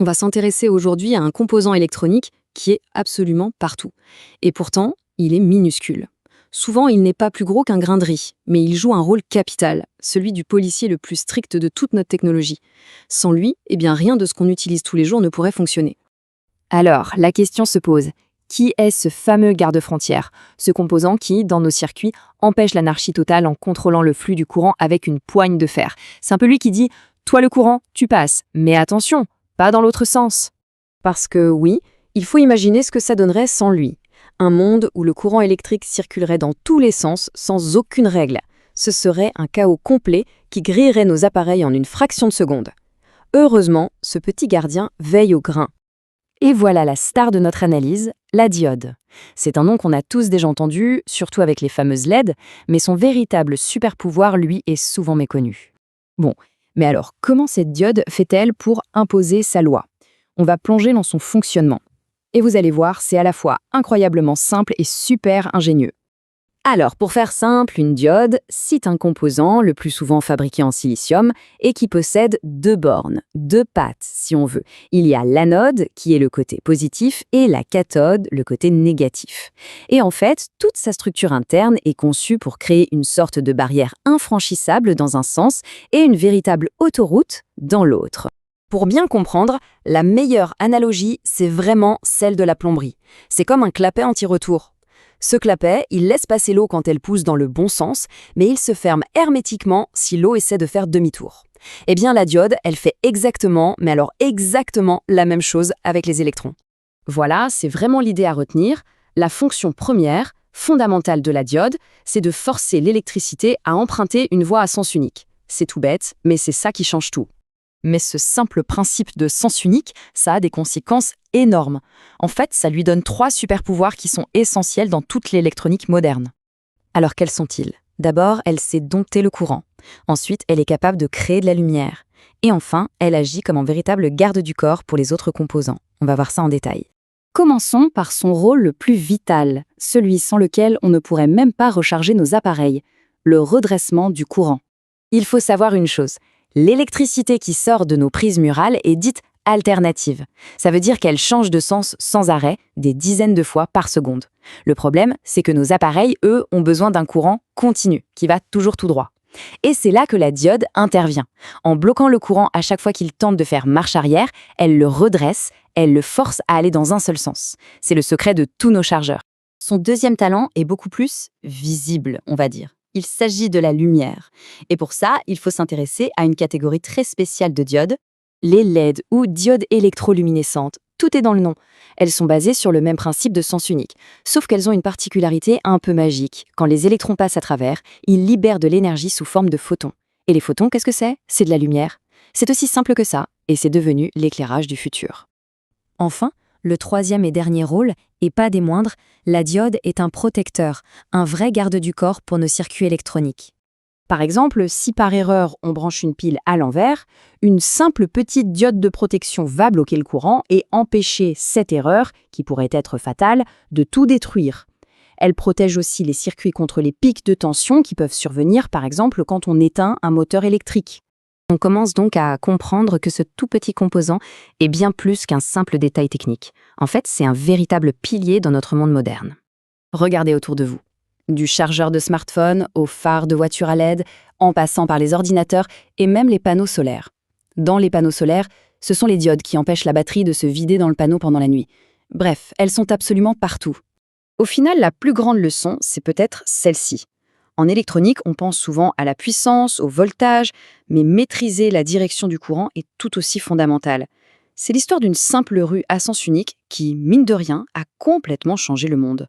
On va s'intéresser aujourd'hui à un composant électronique qui est absolument partout. Et pourtant, il est minuscule. Souvent, il n'est pas plus gros qu'un grain de riz, mais il joue un rôle capital, celui du policier le plus strict de toute notre technologie. Sans lui, eh bien rien de ce qu'on utilise tous les jours ne pourrait fonctionner. Alors, la question se pose. Qui est ce fameux garde-frontière? Ce composant qui, dans nos circuits, empêche l'anarchie totale en contrôlant le flux du courant avec une poigne de fer. C'est un peu lui qui dit « Toi le courant, tu passes, mais attention, pas dans l'autre sens ». Parce que oui, il faut imaginer ce que ça donnerait sans lui. Un monde où le courant électrique circulerait dans tous les sens sans aucune règle. Ce serait un chaos complet qui grillerait nos appareils en une fraction de seconde. Heureusement, ce petit gardien veille au grain. Et voilà la star de notre analyse, la diode. C'est un nom qu'on a tous déjà entendu, surtout avec les fameuses LED, mais son véritable super-pouvoir, lui, est souvent méconnu. Bon, mais alors, comment cette diode fait-elle pour imposer sa loi? On va plonger dans son fonctionnement. Et vous allez voir, c'est à la fois incroyablement simple et super ingénieux. Alors, pour faire simple, une diode, c'est un composant, le plus souvent fabriqué en silicium, et qui possède deux bornes, deux pattes, si on veut. Il y a l'anode, qui est le côté positif, et la cathode, le côté négatif. Et en fait, toute sa structure interne est conçue pour créer une sorte de barrière infranchissable dans un sens et une véritable autoroute dans l'autre. Pour bien comprendre, la meilleure analogie, c'est vraiment celle de la plomberie. C'est comme un clapet anti-retour. Ce clapet, il laisse passer l'eau quand elle pousse dans le bon sens, mais il se ferme hermétiquement si l'eau essaie de faire demi-tour. Eh bien, la diode, elle fait exactement, mais alors exactement la même chose avec les électrons. Voilà, c'est vraiment l'idée à retenir. La fonction première, fondamentale de la diode, c'est de forcer l'électricité à emprunter une voie à sens unique. C'est tout bête, mais c'est ça qui change tout. Mais ce simple principe de sens unique, ça a des conséquences énormes. En fait, ça lui donne 3 super-pouvoirs qui sont essentiels dans toute l'électronique moderne. Alors quels sont-ils? D'abord, elle sait dompter le courant. Ensuite, elle est capable de créer de la lumière. Et enfin, elle agit comme un véritable garde du corps pour les autres composants. On va voir ça en détail. Commençons par son rôle le plus vital, celui sans lequel on ne pourrait même pas recharger nos appareils, le redressement du courant. Il faut savoir une chose. L'électricité qui sort de nos prises murales est dite alternative. Ça veut dire qu'elle change de sens sans arrêt, des dizaines de fois par seconde. Le problème, c'est que nos appareils, eux, ont besoin d'un courant continu, qui va toujours tout droit. Et c'est là que la diode intervient. En bloquant le courant à chaque fois qu'il tente de faire marche arrière, elle le redresse, elle le force à aller dans un seul sens. C'est le secret de tous nos chargeurs. Son deuxième talent est beaucoup plus visible, on va dire. Il s'agit de la lumière. Et pour ça, il faut s'intéresser à une catégorie très spéciale de diodes, les LED ou diodes électroluminescentes. Tout est dans le nom. Elles sont basées sur le même principe de sens unique. Sauf qu'elles ont une particularité un peu magique. Quand les électrons passent à travers, ils libèrent de l'énergie sous forme de photons. Et les photons, qu'est-ce que c'est? C'est de la lumière. C'est aussi simple que ça, et c'est devenu l'éclairage du futur. Enfin, le troisième et dernier rôle, et pas des moindres, la diode est un protecteur, un vrai garde du corps pour nos circuits électroniques. Par exemple, si par erreur on branche une pile à l'envers, une simple petite diode de protection va bloquer le courant et empêcher cette erreur, qui pourrait être fatale, de tout détruire. Elle protège aussi les circuits contre les pics de tension qui peuvent survenir, par exemple, quand on éteint un moteur électrique. On commence donc à comprendre que ce tout petit composant est bien plus qu'un simple détail technique. En fait, c'est un véritable pilier dans notre monde moderne. Regardez autour de vous. Du chargeur de smartphone au phare de voiture à LED, en passant par les ordinateurs et même les panneaux solaires. Dans les panneaux solaires, ce sont les diodes qui empêchent la batterie de se vider dans le panneau pendant la nuit. Bref, elles sont absolument partout. Au final, la plus grande leçon, c'est peut-être celle-ci. En électronique, on pense souvent à la puissance, au voltage, mais maîtriser la direction du courant est tout aussi fondamental. C'est l'histoire d'une simple rue à sens unique qui, mine de rien, a complètement changé le monde.